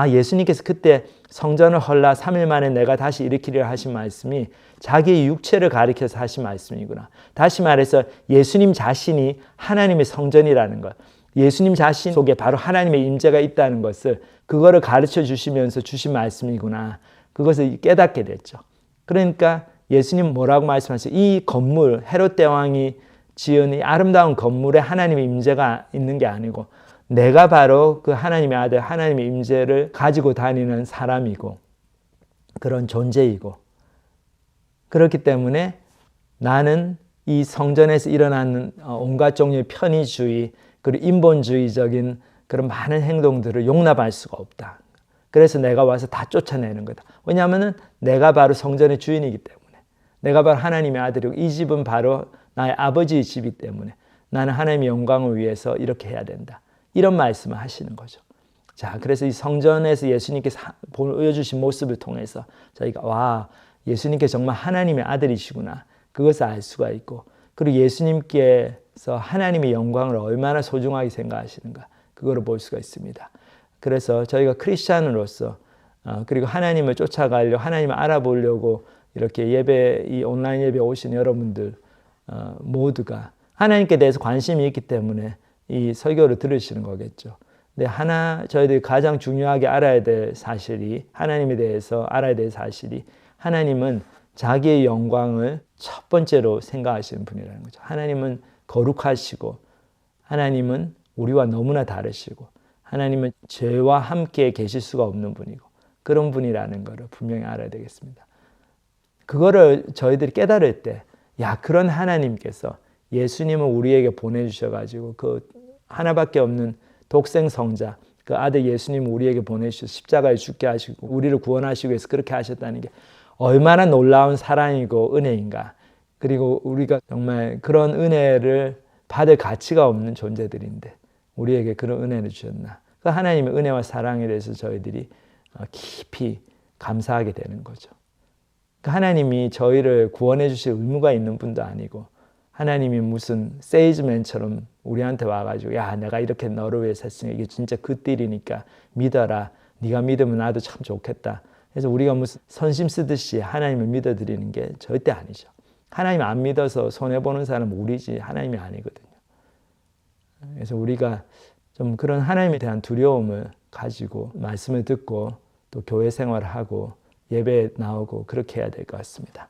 예수님께서 그때 성전을 헐라 3일 만에 내가 다시 일으키리라 하신 말씀이 자기의 육체를 가리켜서 하신 말씀이구나. 다시 말해서 예수님 자신이 하나님의 성전이라는 것, 예수님 자신 속에 바로 하나님의 임재가 있다는 것을 그거를 가르쳐 주시면서 주신 말씀이구나. 그것을 깨닫게 됐죠. 그러니까 예수님 뭐라고 말씀하세요? 이 건물, 헤롯 대왕이 지은 이 아름다운 건물에 하나님의 임재가 있는 게 아니고 내가 바로 그 하나님의 아들, 하나님의 임재를 가지고 다니는 사람이고 그런 존재이고 그렇기 때문에 나는 이 성전에서 일어나는 온갖 종류의 편의주의 그리고 인본주의적인 그런 많은 행동들을 용납할 수가 없다. 그래서 내가 와서 다 쫓아내는 거다. 왜냐하면 내가 바로 성전의 주인이기 때문에 내가 바로 하나님의 아들이고 이 집은 바로 나의 아버지의 집이기 때문에 나는 하나님의 영광을 위해서 이렇게 해야 된다. 이런 말씀을 하시는 거죠. 자, 그래서 이 성전에서 예수님께서 보여주신 모습을 통해서 저희가 예수님께서 정말 하나님의 아들이시구나. 그것을 알 수가 있고 그리고 예수님께서 하나님의 영광을 얼마나 소중하게 생각하시는가. 그거를 볼 수가 있습니다. 그래서 저희가 크리스찬으로서 그리고 하나님을 쫓아가려고 하나님을 알아보려고 이렇게 이 온라인 예배 오신 여러분들 모두가 하나님께 대해서 관심이 있기 때문에 이 설교를 들으시는 거겠죠. 근데 저희들이 가장 중요하게 알아야 될 사실이 하나님에 대해서 알아야 될 사실이 하나님은 자기의 영광을 첫 번째로 생각하시는 분이라는 거죠. 하나님은 거룩하시고 하나님은 우리와 너무나 다르시고 하나님은 죄와 함께 계실 수가 없는 분이고 그런 분이라는 것을 분명히 알아야 되겠습니다. 그거를 저희들이 깨달을 때 그런 하나님께서 예수님을 우리에게 보내주셔가지고 그 하나밖에 없는 독생 성자 그 아들 예수님을 우리에게 보내주셔서 십자가에 죽게 하시고 우리를 구원하시기 위해서 그렇게 하셨다는 게 얼마나 놀라운 사랑이고 은혜인가. 그리고 우리가 정말 그런 은혜를 받을 가치가 없는 존재들인데 우리에게 그런 은혜를 주셨나. 그 하나님의 은혜와 사랑에 대해서 저희들이 깊이 감사하게 되는 거죠. 하나님이 저희를 구원해 주실 의무가 있는 분도 아니고 하나님이 무슨 세일즈맨처럼 우리한테 와가지고 내가 이렇게 너를 위해서 했으니 이게 진짜 그 딜이니까 믿어라. 네가 믿으면 나도 참 좋겠다. 그래서 우리가 무슨 선심 쓰듯이 하나님을 믿어드리는 게 절대 아니죠. 하나님 안 믿어서 손해보는 사람은 우리지 하나님이 아니거든요. 그래서 우리가 좀 그런 하나님에 대한 두려움을 가지고 말씀을 듣고 또 교회 생활을 하고 예배에 나오고 그렇게 해야 될 것 같습니다.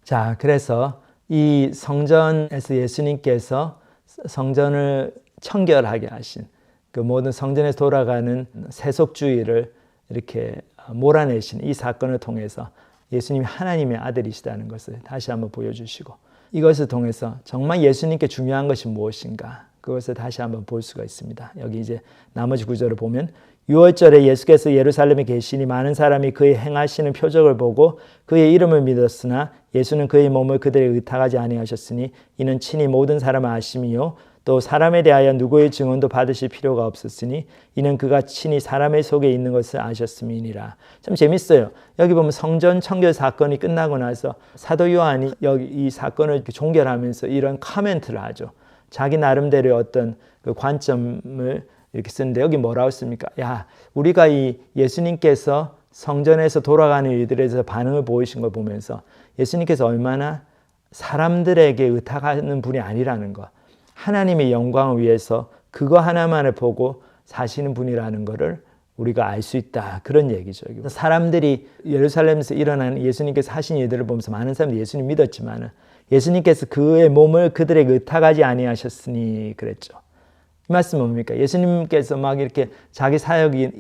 자, 그래서 이 성전에서 예수님께서 성전을 청결하게 하신 그 모든 성전에서 돌아가는 세속주의를 이렇게 몰아내신 이 사건을 통해서 예수님이 하나님의 아들이시다는 것을 다시 한번 보여주시고 이것을 통해서 정말 예수님께 중요한 것이 무엇인가 그것을 다시 한번 볼 수가 있습니다. 여기 이제 나머지 구절을 보면 6월절에 예수께서 예루살렘에 계시니 많은 사람이 그의 행하시는 표적을 보고 그의 이름을 믿었으나 예수는 그의 몸을 그들에게 의탁하지 아니하셨으니 이는 친히 모든 사람을 아심이요 또 사람에 대하여 누구의 증언도 받으실 필요가 없었으니 이는 그가 친히 사람의 속에 있는 것을 아셨음이니라. 참 재밌어요. 여기 보면 성전 청결 사건이 끝나고 나서 사도 요한이 여기 이 사건을 종결하면서 이런 코멘트를 하죠. 자기 나름대로의 어떤 그 관점을 이렇게 쓰는데 여기 뭐라고 씁니까? 야, 우리가 이 예수님께서 성전에서 돌아가는 일들에 대해서 반응을 보이신 걸 보면서 예수님께서 얼마나 사람들에게 의탁하는 분이 아니라는 거, 하나님의 영광을 위해서 그거 하나만을 보고 사시는 분이라는 것을 우리가 알 수 있다. 그런 얘기죠. 사람들이 예루살렘에서 일어나는 예수님께서 하신 일들을 보면서 많은 사람들이 예수님 믿었지만 예수님께서 그의 몸을 그들에게 의탁하지 아니하셨으니 그랬죠. 이 말씀은 뭡니까? 예수님께서 막 이렇게 자기 사역이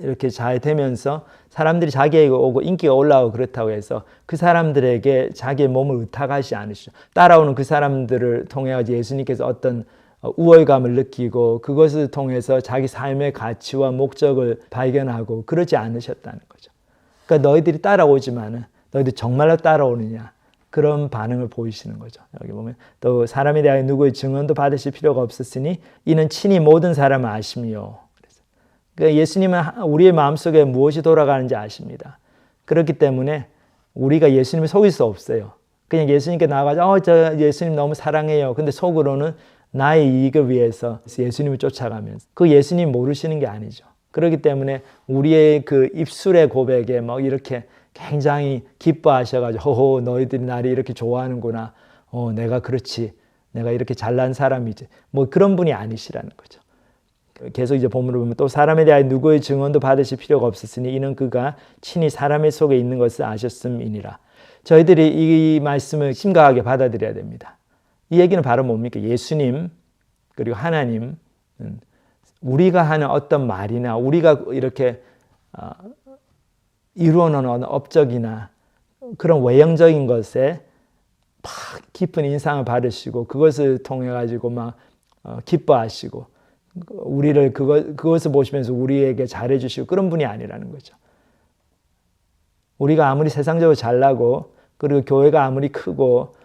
이렇게 잘 되면서 사람들이 자기에게 오고 인기가 올라오고 그렇다고 해서 그 사람들에게 자기의 몸을 의탁하지 않으시죠. 따라오는 그 사람들을 통해 예수님께서 어떤 우월감을 느끼고 그것을 통해서 자기 삶의 가치와 목적을 발견하고 그러지 않으셨다는 거죠. 그러니까 너희들이 따라오지만 너희들 정말로 따라오느냐? 그런 반응을 보이시는 거죠. 여기 보면 또 사람에 대하여 누구의 증언도 받으실 필요가 없었으니 이는 친히 모든 사람을 아심이요. 그러니까 예수님은 우리의 마음속에 무엇이 돌아가는지 아십니다. 그렇기 때문에 우리가 예수님을 속일 수 없어요. 그냥 예수님께 나가서 저 예수님 너무 사랑해요. 근데 속으로는 나의 이익을 위해서 예수님을 쫓아가면서 그 예수님 모르시는 게 아니죠. 그렇기 때문에 우리의 그 입술의 고백에 막 이렇게 굉장히 기뻐하셔가지고 호호 너희들이 나를 이렇게 좋아하는구나. 내가 그렇지. 내가 이렇게 잘난 사람이지. 뭐 그런 분이 아니시라는 거죠. 계속 이제 본문을 보면 또 사람에 대하여 누구의 증언도 받으실 필요가 없었으니 이는 그가 친히 사람의 속에 있는 것을 아셨음이니라. 저희들이 이 말씀을 심각하게 받아들여야 됩니다. 이 얘기는 바로 뭡니까? 예수님 그리고 하나님 우리가 하는 어떤 말이나 우리가 이렇게 이루어놓은 업적이나 그런 외형적인 것에 막 깊은 인상을 받으시고 그것을 통해 가지고 막 기뻐하시고 우리를 그것을 보시면서 우리에게 잘해주시고 그런 분이 아니라는 거죠. 우리가 아무리 세상적으로 잘나고 그리고 교회가 아무리 크고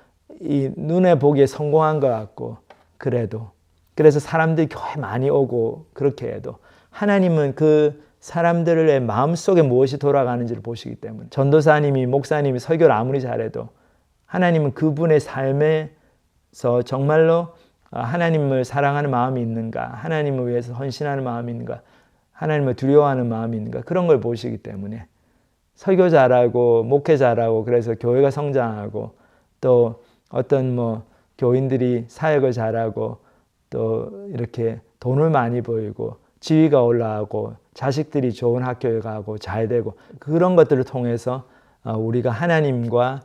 이 눈에 보기에 성공한 것 같고 그래서 사람들이 교회 많이 오고 그렇게 해도 하나님은 그 사람들의 마음속에 무엇이 돌아가는지를 보시기 때문에 전도사님이 목사님이 설교를 아무리 잘해도 하나님은 그분의 삶에서 정말로 하나님을 사랑하는 마음이 있는가, 하나님을 위해서 헌신하는 마음이 있는가, 하나님을 두려워하는 마음이 있는가 그런 걸 보시기 때문에 설교 잘하고 목회 잘하고 그래서 교회가 성장하고 또 어떤 교인들이 사역을 잘하고 또 이렇게 돈을 많이 벌고 지위가 올라가고 자식들이 좋은 학교에 가고 잘 되고 그런 것들을 통해서 우리가 하나님과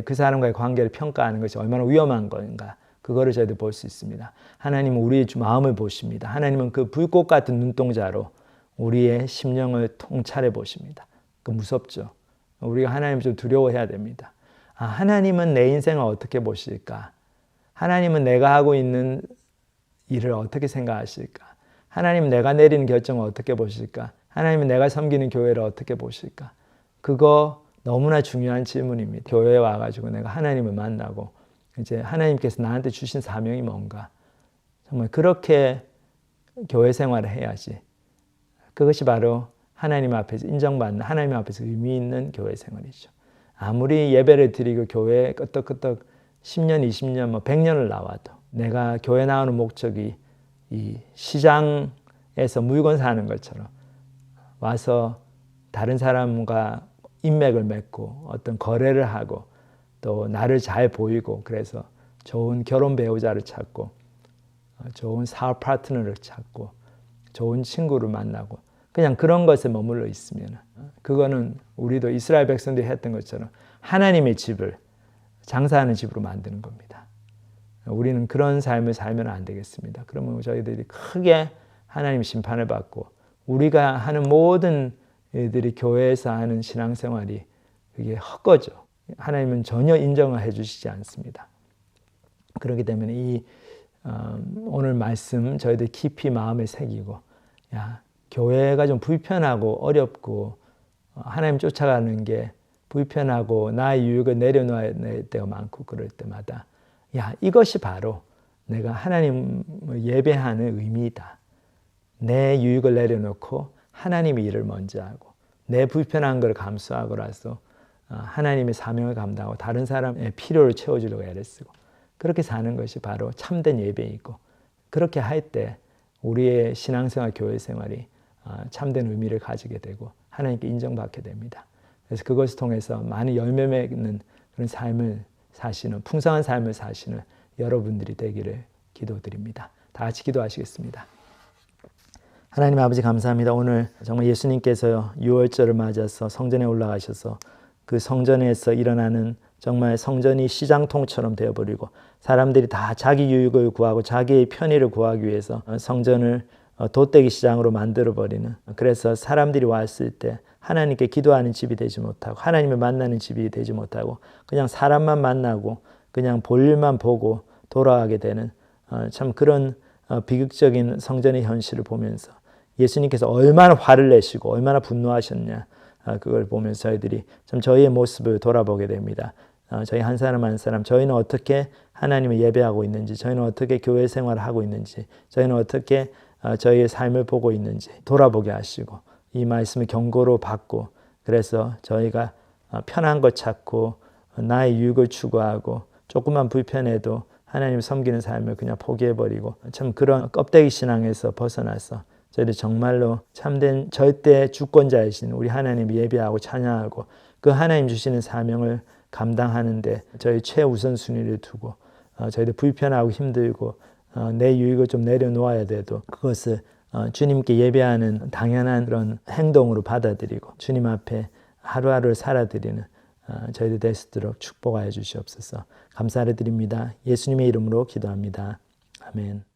그 사람과의 관계를 평가하는 것이 얼마나 위험한 건가 그거를 저희들 볼 수 있습니다. 하나님은 우리의 마음을 보십니다. 하나님은 그 불꽃 같은 눈동자로 우리의 심령을 통찰해 보십니다. 그 무섭죠. 우리가 하나님을 좀 두려워해야 됩니다. 하나님은 내 인생을 어떻게 보실까? 하나님은 내가 하고 있는 일을 어떻게 생각하실까? 하나님은 내가 내리는 결정을 어떻게 보실까? 하나님은 내가 섬기는 교회를 어떻게 보실까? 그거 너무나 중요한 질문입니다. 교회에 와가지고 내가 하나님을 만나고 이제 하나님께서 나한테 주신 사명이 뭔가? 정말 그렇게 교회 생활을 해야지. 그것이 바로 하나님 앞에서 인정받는 하나님 앞에서 의미 있는 교회 생활이죠. 아무리 예배를 드리고 교회에 끄떡끄떡 10년, 20년, 100년을 나와도 내가 교회 나오는 목적이 이 시장에서 물건 사는 것처럼 와서 다른 사람과 인맥을 맺고 어떤 거래를 하고 또 나를 잘 보이고 그래서 좋은 결혼 배우자를 찾고 좋은 사업 파트너를 찾고 좋은 친구를 만나고 그냥 그런 것에 머물러 있으면 그거는 우리도 이스라엘 백성들이 했던 것처럼 하나님의 집을 장사하는 집으로 만드는 겁니다. 우리는 그런 삶을 살면 안 되겠습니다. 그러면 저희들이 크게 하나님 심판을 받고 우리가 하는 모든 일들이 교회에서 하는 신앙생활이 그게 헛거죠. 하나님은 전혀 인정을 해주시지 않습니다. 그렇기 때문에 이 오늘 말씀 저희들 깊이 마음에 새기고, 야, 교회가 좀 불편하고 어렵고 하나님 쫓아가는 게 불편하고 나의 유익을 내려놓아야 될 때가 많고 그럴 때마다, 야, 이것이 바로 내가 하나님을 예배하는 의미이다. 내 유익을 내려놓고 하나님의 일을 먼저 하고 내 불편한 걸 감수하고라서 하나님의 사명을 감당하고 다른 사람의 필요를 채워주려고 애를 쓰고 그렇게 사는 것이 바로 참된 예배이고, 그렇게 할 때 우리의 신앙생활, 교회생활이 참된 의미를 가지게 되고 하나님께 인정받게 됩니다. 그래서 그것을 통해서 많은 열매 맺는 그런 삶을 사시는, 풍성한 삶을 사시는 여러분들이 되기를 기도드립니다. 다 같이 기도하시겠습니다. 하나님 아버지 감사합니다. 오늘 정말 예수님께서 6월절을 맞아서 성전에 올라가셔서 그 성전에서 일어나는 정말 성전이 시장통처럼 되어버리고 사람들이 다 자기 유익을 구하고 자기의 편의를 구하기 위해서 성전을 돛대기 시장으로 만들어버리는, 그래서 사람들이 왔을 때 하나님께 기도하는 집이 되지 못하고 하나님을 만나는 집이 되지 못하고 그냥 사람만 만나고 그냥 볼일만 보고 돌아가게 되는 참 그런 비극적인 성전의 현실을 보면서 예수님께서 얼마나 화를 내시고 얼마나 분노하셨냐, 그걸 보면서 저희들이 참 저희의 모습을 돌아보게 됩니다. 저희 한 사람 한 사람, 저희는 어떻게 하나님을 예배하고 있는지, 저희는 어떻게 교회 생활을 하고 있는지, 저희는 어떻게 저희의 삶을 보고 있는지 돌아보게 하시고 이 말씀을 경고로 받고, 그래서 저희가 편한 것 찾고 나의 유익을 추구하고 조금만 불편해도 하나님을 섬기는 삶을 그냥 포기해버리고 참 그런 껍데기 신앙에서 벗어나서 저희들 정말로 참된 절대 주권자이신 우리 하나님 예배하고 찬양하고 그 하나님 주시는 사명을 감당하는데 저희 최우선순위를 두고 저희들 불편하고 힘들고 내 유익을 좀 내려놓아야 돼도 그것을 주님께 예배하는 당연한 그런 행동으로 받아들이고 주님 앞에 하루하루를 살아드리는 저희들 될 수 있도록 축복하여 주시옵소서. 감사를 드립니다. 예수님의 이름으로 기도합니다. 아멘.